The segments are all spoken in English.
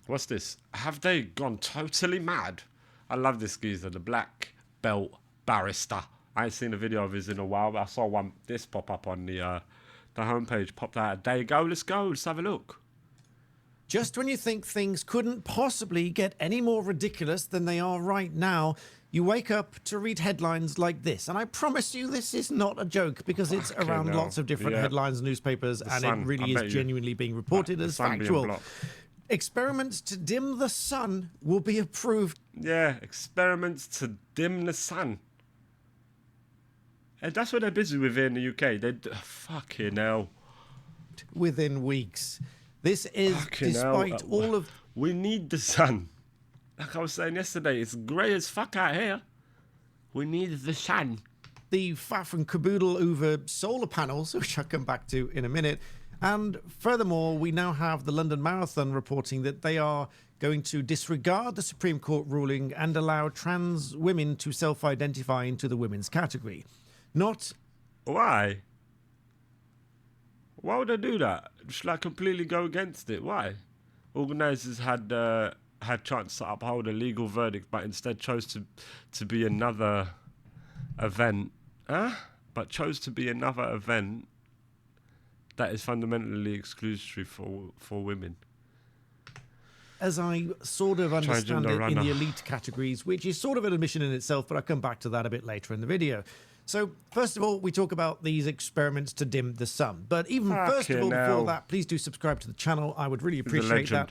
What's this? Have they gone totally mad? I love this geezer, the black belt barrister. I ain't seen a video of his in a while, but I saw this pop up on the homepage. Popped out a day ago. Let's have a look. Just when you think things couldn't possibly get any more ridiculous than they are right now, you wake up to read headlines like this. And I promise you this is not a joke, because it's around lots of different headlines, newspapers, and it really is genuinely being reported as factual. Experiments to dim the sun will be approved. Yeah, experiments to dim the sun. And that's what they're busy with here in the UK. Fucking hell. Within weeks. This is despite all of... We need the sun. Like I was saying yesterday, it's grey as fuck out here. We need the sun. The faff and caboodle over solar panels, which I'll come back to in a minute. And furthermore, we now have the London Marathon reporting that they are going to disregard the Supreme Court ruling and allow trans women to self-identify into the women's category. Not... Why? Why would they do that? Just like completely go against it. Why? Organisers had chance to uphold a legal verdict, but instead chose to be another event. But chose to be another event that is fundamentally exclusory for women. As I sort of understand it in the elite categories, which is sort of an admission in itself, but I'll come back to that a bit later in the video. So, first of all, we talk about these experiments to dim the sun. But even first of all, before that, please do subscribe to the channel. I would really appreciate that.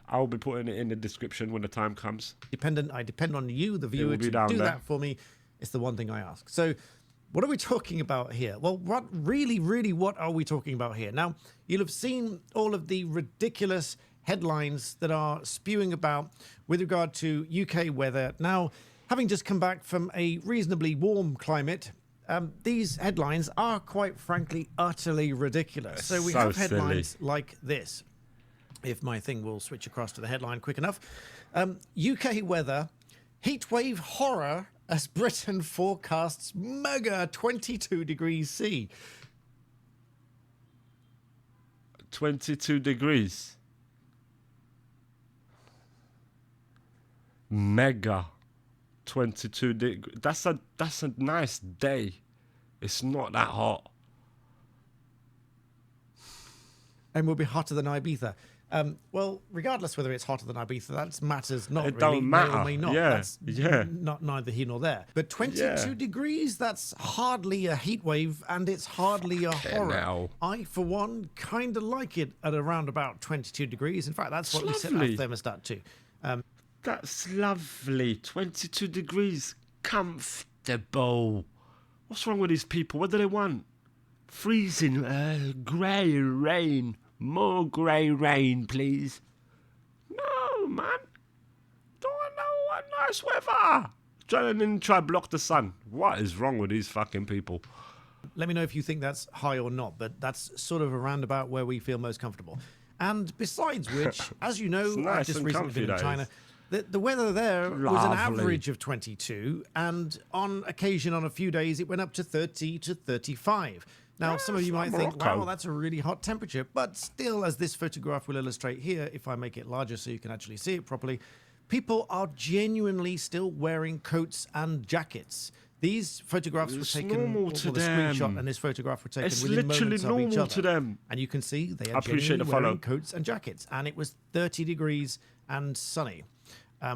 I'll be putting it in the description when the time comes. I depend on you, the viewer, to do that for me. It's the one thing I ask. So, what are we talking about here? Well, what are we talking about here? Now, you'll have seen all of the ridiculous headlines that are spewing about with regard to UK weather. Now, having just come back from a reasonably warm climate, these headlines are, quite frankly, utterly ridiculous. So we have headlines like this. If my thing will switch across to the headline quick enough. UK weather, heatwave horror as Britain forecasts mega 22 degrees C. 22 degrees. Mega 22 degrees. That's a nice day. It's not that hot. And will be hotter than Ibiza. Well, regardless whether it's hotter than Ibiza, that matters not really. It don't matter. May or may not. Yeah, that's neither here nor there. But 22 degrees, that's hardly a heat wave, and it's hardly a horror. Now. I, for one, kind of like it at around about 22 degrees. In fact, that's what we set our thermostat to. That's lovely. 22 degrees. Comfortable. What's wrong with these people? What do they want? Freezing. Grey rain. More grey rain, please. No, man. Don't want nice weather. Try to block the sun. What is wrong with these fucking people? Let me know if you think that's high or not, but that's sort of around about where we feel most comfortable. And besides which, as you know, I've just recently been in China. The weather there was an average of 22, and on occasion, on a few days, it went up to 30 to 35. Now, some of you might think, wow, that's a really hot temperature. But still, as this photograph will illustrate here, if I make it larger so you can actually see it properly, people are genuinely still wearing coats and jackets. These photographs were taken, the screenshot and this photograph were taken within moments of each other. To them. And you can see they are genuinely wearing coats and jackets. And it was 30 degrees and sunny.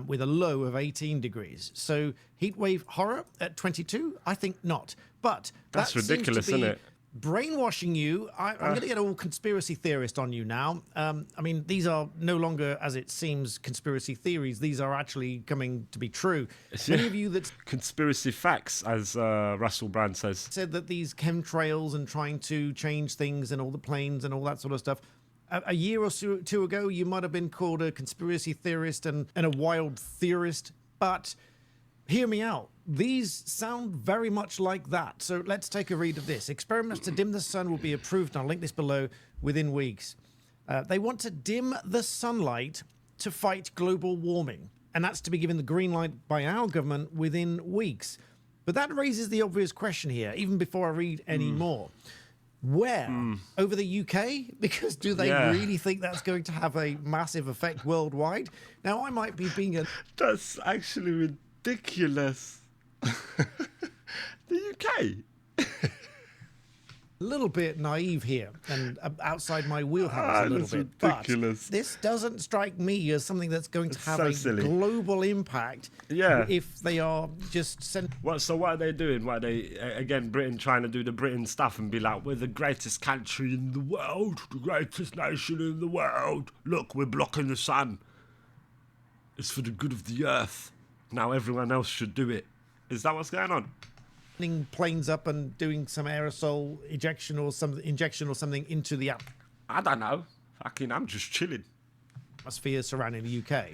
With a low of 18 degrees. So heatwave horror at 22? I think not. But that's ridiculous, isn't it? Brainwashing you. I'm going to get all conspiracy theorist on you now. I mean, these are no longer, as it seems, conspiracy theories. These are actually coming to be true. Many of you that conspiracy facts, as Russell Brand says, said that these chemtrails and trying to change things and all the planes and all that sort of stuff. A year or two ago, you might have been called a conspiracy theorist and a wild theorist, but hear me out. These sound very much like that. So let's take a read of this. Experiments to dim the sun will be approved, and I'll link this below, within weeks. They want to dim the sunlight to fight global warming, and that's to be given the green light by our government within weeks. But that raises the obvious question here, even before I read any more. Where? Over the UK? Because do they really think that's going to have a massive effect worldwide? Now, I might be being a... That's actually ridiculous. The UK? little bit naive here and outside my wheelhouse a little bit. Ridiculous. But this doesn't strike me as something that's going to have silly. Global impact. Yeah. If they are just So what are they doing? What are they, again, Britain trying to do the Britain stuff and be like, we're the greatest country in the world, the greatest nation in the world. Look, we're blocking the sun. It's for the good of the earth. Now everyone else should do it. Is that what's going on? Planes up and doing some aerosol injection or something into the I don't know. I'm just chilling. Atmosphere surrounding the UK.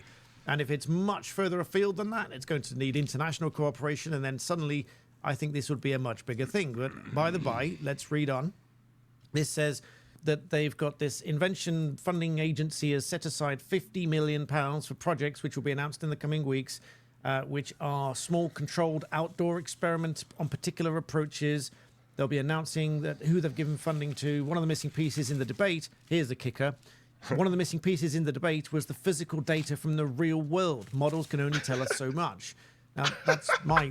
And if it's much further afield than that, it's going to need international cooperation, and then suddenly I think this would be a much bigger thing. But by the by, let's read on. This says that they've got this invention funding agency has set aside £50 million for projects which will be announced in the coming weeks, which are small controlled outdoor experiments on particular approaches. They'll be announcing that who they've given funding to. One of the missing pieces in the debate, here's the kicker, one of the missing pieces in the debate was the physical data from the real world. Models can only tell us so much. Now, that's my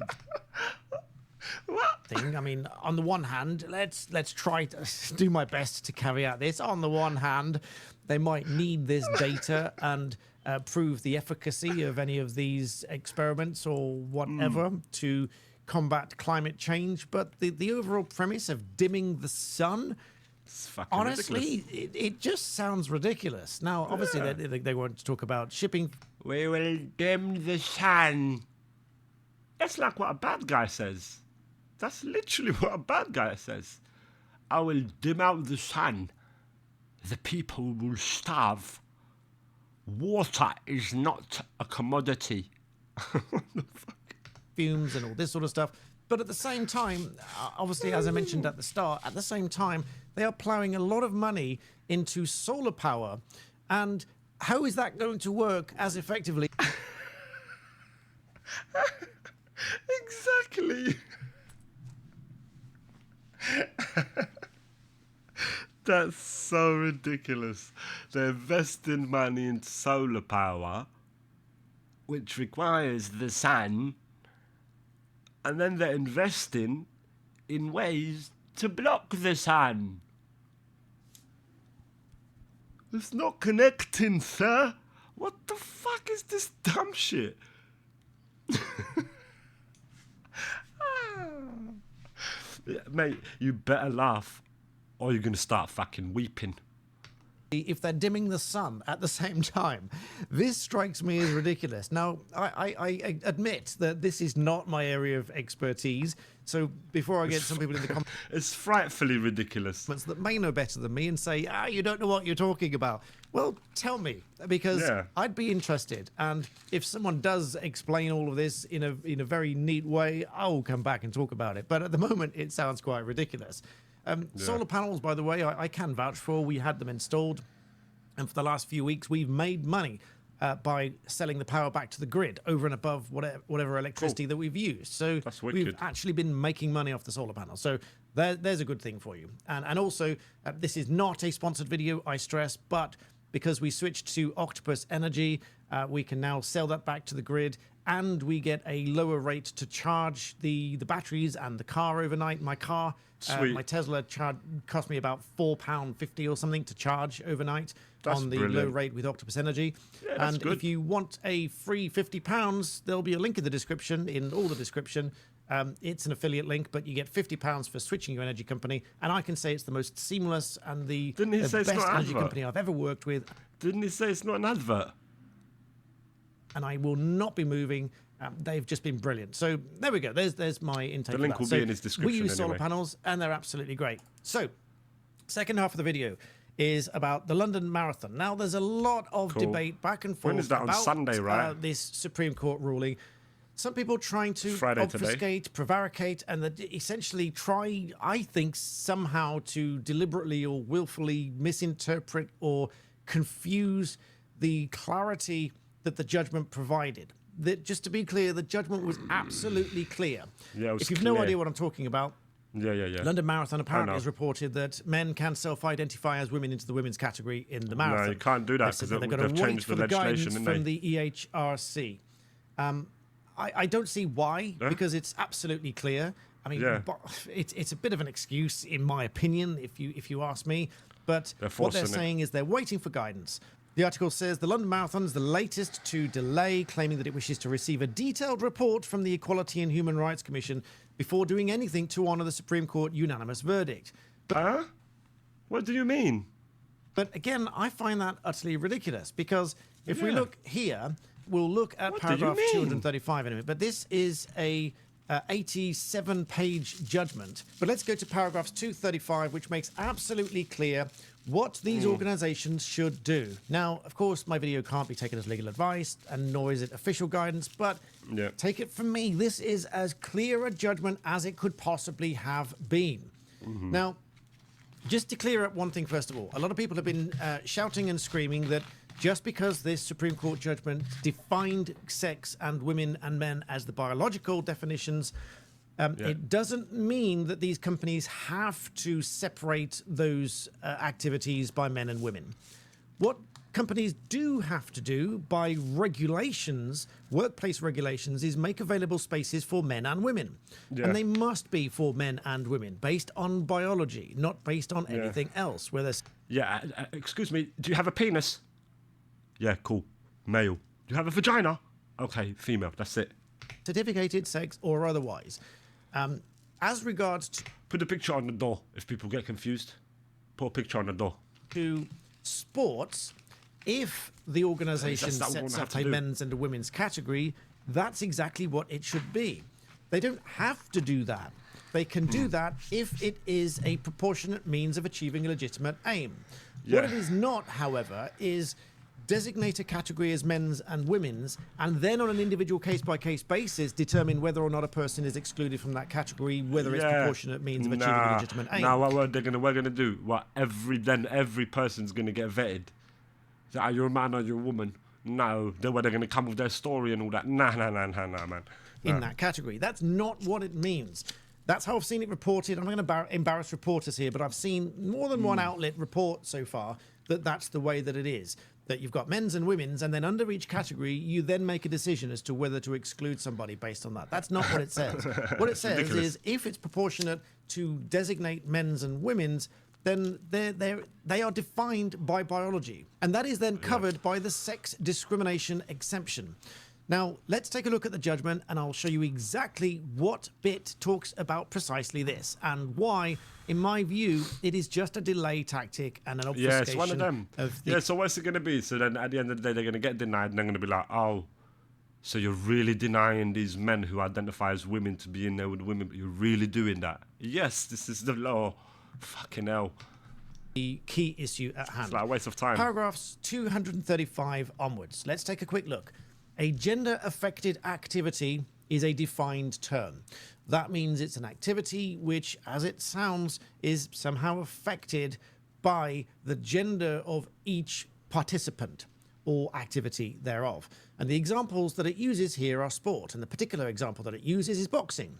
thing. I mean, on the one hand, let's try to do my best to carry out this. On the one hand, they might need this data and prove the efficacy of any of these experiments or whatever to combat climate change. But the overall premise of dimming the sun, honestly, it just sounds ridiculous. Now, obviously, they want to talk about shipping. We will dim the sun. That's like what a bad guy says. That's literally what a bad guy says. I will dim out the sun. The people will starve. Water is not a commodity. What the fuck? Fumes and all this sort of stuff. But at the same time, obviously, as I mentioned at the start, at the same time, they are ploughing a lot of money into solar power. And how is that going to work as effectively? Exactly. That's so ridiculous. They're investing money into solar power, which requires the sun, and then they're investing in ways to block the sun. It's not connecting, sir. What the fuck is this dumb shit? Mate, you better laugh or you're going to start fucking weeping. If they're dimming the sun at the same time, this strikes me as ridiculous. Now, I admit that this is not my area of expertise. So before I get some people in the comments, it's frightfully ridiculous, that may know better than me and say, you don't know what you're talking about. Well, tell me, because I'd be interested. And if someone does explain all of this in a very neat way, I'll come back and talk about it. But at the moment, it sounds quite ridiculous. Solar panels, by the way, I can vouch for. We had them installed, and for the last few weeks, we've made money by selling the power back to the grid over and above whatever electricity that we've used. So we've actually been making money off the solar panels. So there's a good thing for you. And also, this is not a sponsored video, I stress, but because we switched to Octopus Energy, we can now sell that back to the grid, and we get a lower rate to charge the batteries and the car overnight. My car, my Tesla, cost me about £4.50 or something to charge overnight. That's on the low rate with Octopus Energy. Yeah, and if you want a free £50, there'll be a link in the description, in all the description. It's an affiliate link, but you get £50 for switching your energy company. And I can say it's the most seamless and the best energy company I've ever worked with. Didn't he say it's not an advert? And I will not be moving. They've just been brilliant. So there we go. There's my intake. The link will be in his description. We use solar panels, and they're absolutely great. So, second half of the video is about the London Marathon. Now, there's a lot of debate back and forth. When is that, on Sunday, right? This Supreme Court ruling. Some people trying to obfuscate, prevaricate, and essentially try, I think, somehow to deliberately or willfully misinterpret or confuse the clarity that the judgment provided. Just to be clear, the judgment was absolutely clear. Yeah, it was if you've clear. no idea what I'm talking about, Yeah. London Marathon apparently has reported that men can self-identify as women into the women's category in the marathon. No, you can't do that because they've changed the legislation, from the EHRC. I don't see why, because it's absolutely clear. I mean, it's a bit of an excuse, in my opinion, if you ask me. But what they're saying is they're waiting for guidance. The article says the London Marathon is the latest to delay, claiming that it wishes to receive a detailed report from the Equality and Human Rights Commission before doing anything to honour the Supreme Court unanimous verdict. What do you mean? But again, I find that utterly ridiculous, because if we look here, we'll look at paragraph 235 in a minute. But this is a 87-page judgment. But let's go to paragraphs 235, which makes absolutely clear what these organisations should do. Now, of course, my video can't be taken as legal advice, and nor is it official guidance, but take it from me, this is as clear a judgment as it could possibly have been. Now, just to clear up one thing, first of all, a lot of people have been shouting and screaming that just because this Supreme Court judgment defined sex and women and men as the biological definitions, it doesn't mean that these companies have to separate those activities by men and women. What companies do have to do by regulations, workplace regulations, is make available spaces for men and women. And they must be for men and women, based on biology, not based on anything else. Where there's excuse me, do you have a penis? Yeah, cool. Male. Do you have a vagina? Okay, female. That's it. Certificated sex or otherwise. As regards to... Put a picture on the door if people get confused. Put a picture on the door. To sports, if the organisation sets up a men's and a women's category, that's exactly what it should be. They don't have to do that. They can do that if it is a proportionate means of achieving a legitimate aim. What it is not, however, is designate a category as men's and women's, and then on an individual case-by-case basis determine whether or not a person is excluded from that category, whether it's proportionate means of achieving a legitimate aim. Now, what we're gonna do? What every person's gonna get vetted. So, are you a man or you a woman? No, they're gonna come with their story and all that. Nah, man. In that category, that's not what it means. That's how I've seen it reported. I'm not going to embarrass reporters here, but I've seen more than one outlet report so far that that's the way that it is. That you've got men's and women's, and then under each category, you then make a decision as to whether to exclude somebody based on that. That's not what it says. What it says is if it's proportionate to designate men's and women's, then they are defined by biology. And that is then covered by the sex discrimination exemption. Now, let's take a look at the judgment, and I'll show you exactly what bit talks about precisely this, and why, in my view, it is just a delay tactic and an obfuscation. Yeah, it's one of them. So what's it going to be? So then at the end of the day, they're going to get denied, and they're going to be like, oh, so you're really denying these men who identify as women to be in there with women, but you're really doing that? Yes, this is the law. Fucking hell. The key issue at hand. It's like a waste of time. Paragraphs 235 onwards. Let's take a quick look. A gender-affected activity is a defined term. That means it's an activity which, as it sounds, is somehow affected by the gender of each participant or activity thereof. And the examples that it uses here are sport, and the particular example that it uses is boxing.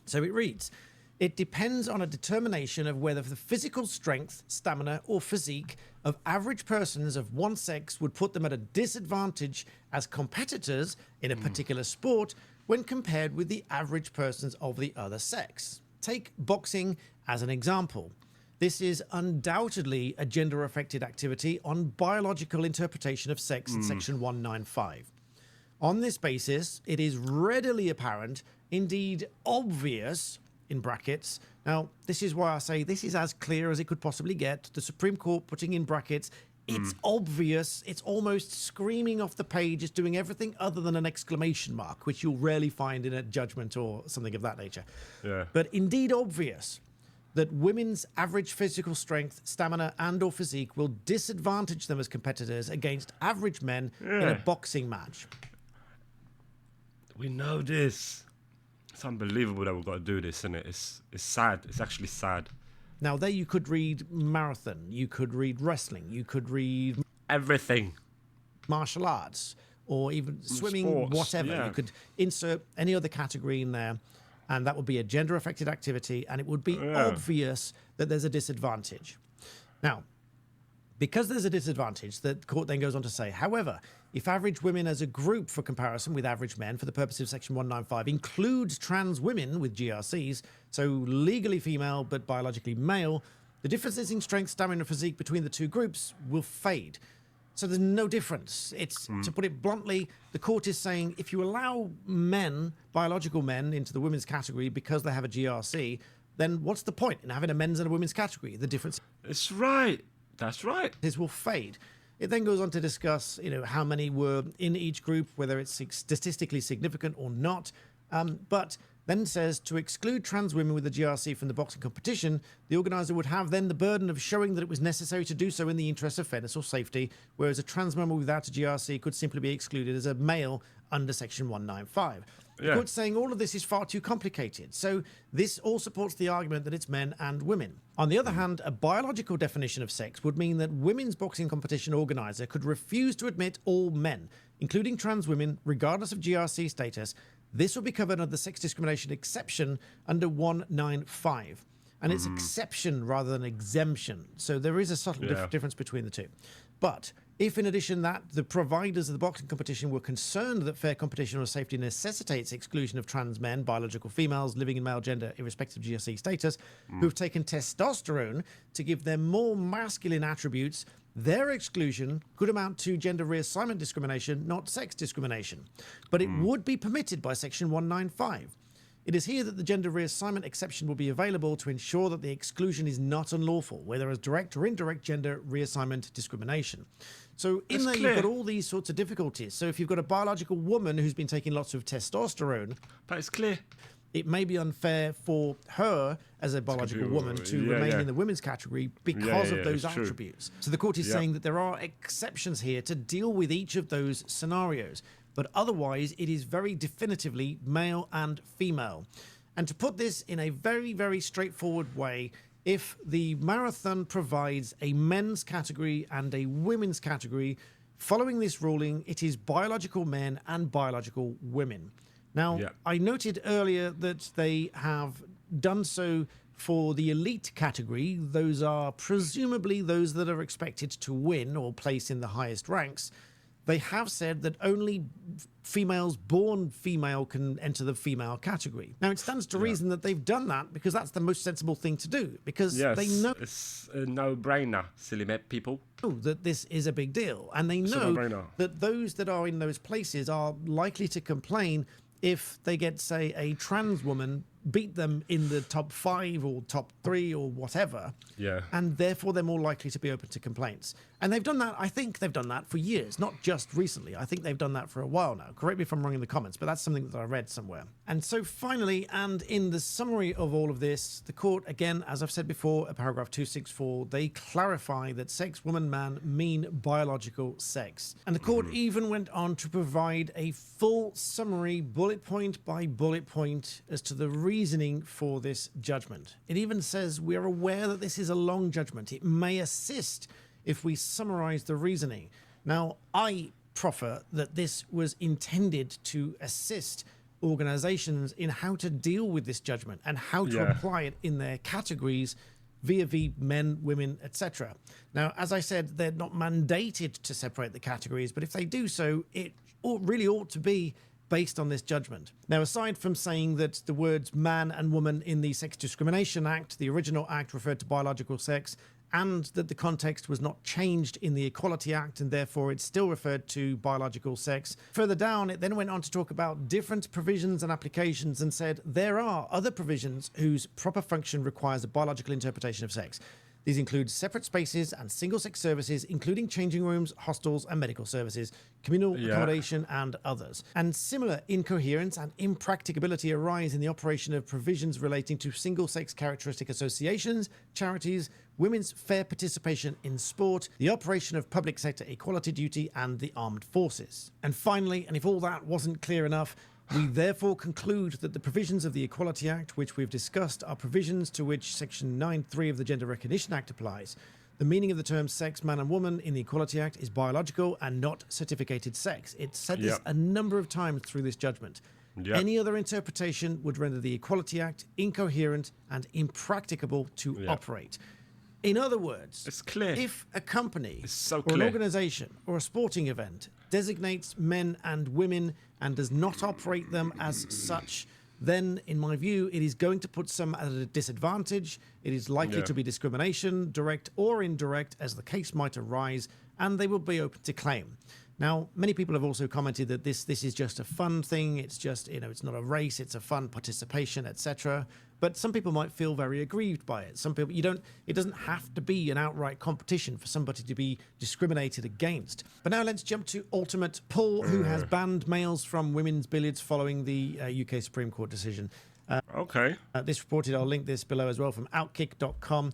So it reads, it depends on a determination of whether the physical strength, stamina, or physique of average persons of one sex would put them at a disadvantage as competitors in a particular sport when compared with the average persons of the other sex. Take boxing as an example. This is undoubtedly a gender-affected activity on biological interpretation of sex in Section 195. On this basis, it is readily apparent, indeed obvious, in brackets. Now, this is why I say this is as clear as it could possibly get. The Supreme Court putting in brackets, it's obvious, it's almost screaming off the page, it's doing everything other than an exclamation mark, which you'll rarely find in a judgment or something of that nature. Yeah. But indeed obvious that women's average physical strength, stamina, and or physique will disadvantage them as competitors against average men in a boxing match. We know this. It's unbelievable that we've got to do this, isn't it? It's sad. It's actually sad. Now, there you could read marathon, you could read wrestling, you could read... everything. Martial arts, or even swimming, sports, whatever. You could insert any other category in there. and that would be a gender-affected activity, and it would be obvious that there's a disadvantage. Now, because there's a disadvantage, the court then goes on to say, however, if average women as a group for comparison with average men for the purposes of Section 195 includes trans women with GRCs, so legally female but biologically male, the differences in strength, stamina, and physique between the two groups will fade. So there's no difference. It's, to put it bluntly, the court is saying if you allow men, biological men, into the women's category because they have a GRC, then what's the point in having a men's and a women's category? The difference... That's right. That's right. This will fade. It then goes on to discuss, how many were in each group, whether it's statistically significant or not. But then says to exclude trans women with a GRC from the boxing competition, the organizer would have then the burden of showing that it was necessary to do so in the interest of fairness or safety, whereas a trans member without a GRC could simply be excluded as a male under Section 195. The court's saying all of this is far too complicated. So this all supports the argument that it's men and women. On the other hand, a biological definition of sex would mean that women's boxing competition organizer could refuse to admit all men, including trans women, regardless of GRC status. This will be covered under the sex discrimination exception under 195. And it's exception rather than exemption. So there is a subtle difference between the two. But if in addition that the providers of the boxing competition were concerned that fair competition or safety necessitates exclusion of trans men, biological females living in male gender irrespective of GRC status, who've taken testosterone to give them more masculine attributes, their exclusion could amount to gender reassignment discrimination, not sex discrimination. But it would be permitted by Section 195. It is here that the gender reassignment exception will be available to ensure that the exclusion is not unlawful, whether as direct or indirect gender reassignment discrimination. So in there, you've got all these sorts of difficulties. So if you've got a biological woman who's been taking lots of testosterone... But it's clear. It may be unfair for her as a biological woman to remain in the women's category because of those attributes. So the court is saying that there are exceptions here to deal with each of those scenarios. But otherwise, it is very definitively male and female. And to put this in a very, very straightforward way, if the marathon provides a men's category and a women's category, following this ruling, it is biological men and biological women. Now, I noted earlier that they have done so for the elite category. Those are presumably those that are expected to win or place in the highest ranks. They have said that only females born female can enter the female category. Now, it stands to reason that they've done that because that's the most sensible thing to do, because they know... It's a no-brainer, silly people. That this is a big deal. And they know that those that are in those places are likely to complain if they get, say, a trans woman beat them in the top 5 or top 3 or whatever. And therefore they're more likely to be open to complaints. And they've done that, I think they've done that for years, not just recently. I think they've done that for a while now. Correct me if I'm wrong in the comments, but that's something that I read somewhere. And so finally, and in the summary of all of this, the court, again, as I've said before, at paragraph 264, they clarify that sex, woman, man mean biological sex. And the court even went on to provide a full summary, bullet point by bullet point, as to the reasoning for this judgment. It even says we are aware that this is a long judgment. It may assist if we summarize the reasoning. Now, I proffer that this was intended to assist organizations in how to deal with this judgment and how to apply it in their categories via men, women, etc. Now, as I said, they're not mandated to separate the categories, but if they do so, it really ought to be based on this judgment. Now, aside from saying that the words man and woman in the Sex Discrimination Act, the original act referred to biological sex, and that the context was not changed in the Equality Act and therefore it's still referred to biological sex. Further down, it then went on to talk about different provisions and applications and said there are other provisions whose proper function requires a biological interpretation of sex. These include separate spaces and single-sex services, including changing rooms, hostels, and medical services, communal accommodation, and others. And similar incoherence and impracticability arise in the operation of provisions relating to single-sex characteristic associations, charities, women's fair participation in sport, the operation of public sector equality duty, and the armed forces. And finally, and if all that wasn't clear enough, we therefore conclude that the provisions of the Equality Act, which we've discussed, are provisions to which Section 9(3) of the Gender Recognition Act applies. The meaning of the term sex, man and woman in the Equality Act is biological and not certificated sex. It's said this a number of times through this judgment. Yep. Any other interpretation would render the Equality Act incoherent and impracticable to operate. In other words, it's clear. If a company so or an organization or a sporting event designates men and women and does not operate them as such, then, in my view, it is going to put some at a disadvantage. It is likely to be discrimination, direct or indirect, as the case might arise, and they will be open to claim. Now, many people have also commented that this is just a fun thing. It's just, it's not a race. It's a fun participation, etc. But some people might feel very aggrieved by it. Some people, it doesn't have to be an outright competition for somebody to be discriminated against. But now let's jump to Ultimate Pool, who has banned males from women's billiards following the UK Supreme Court decision. Okay. This reported, I'll link this below as well, from Outkick.com.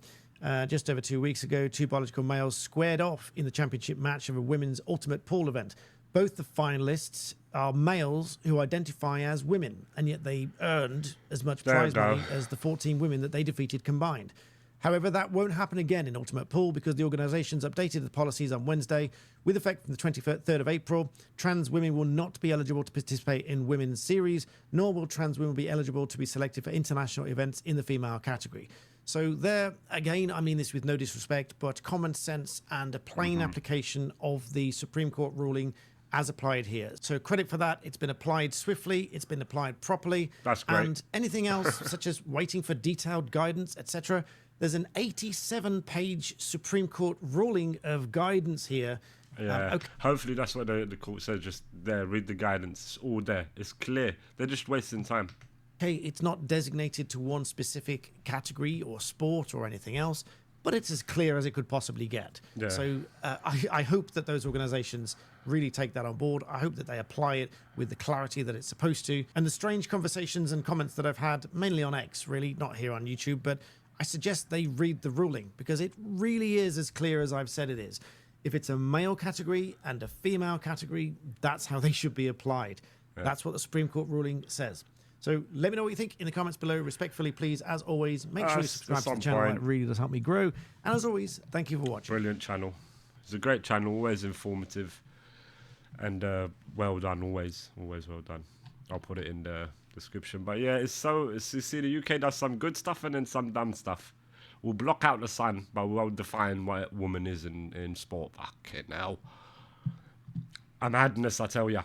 Just over 2 weeks ago, two biological males squared off in the championship match of a women's ultimate pool event. Both the finalists are males who identify as women, and yet they earned as much prize money as the 14 women that they defeated combined. However, that won't happen again in Ultimate Pool because the organisations updated the policies on Wednesday. With effect from the 23rd of April, trans women will not be eligible to participate in women's series, nor will trans women be eligible to be selected for international events in the female category. So there, again, I mean this with no disrespect, but common sense and a plain application of the Supreme Court ruling as applied here. So credit for that. It's been applied swiftly. It's been applied properly. That's great. And anything else, such as waiting for detailed guidance, etc., there's an 87-page Supreme Court ruling of guidance here. Yeah. Hopefully that's what the court says. Just there, read the guidance. It's all there. It's clear. They're just wasting time. Okay, it's not designated to one specific category or sport or anything else, but it's as clear as it could possibly get. Yeah. So I hope that those organizations really take that on board. I hope that they apply it with the clarity that it's supposed to. And the strange conversations and comments that I've had, mainly on X, really, not here on YouTube, but I suggest they read the ruling because it really is as clear as I've said it is. If it's a male category and a female category, that's how they should be applied. Yeah. That's what the Supreme Court ruling says. So let me know what you think in the comments below. Respectfully, please, as always, make sure you subscribe to the channel. It really does help me grow. And as always, thank you for watching. Brilliant channel. It's a great channel, always informative. And well done, always well done. I'll put it in the description. But yeah, you see, the UK does some good stuff and then some dumb stuff. We'll block out the sun, but we won't define what a woman is in sport. Fuck it now. A madness, I tell ya.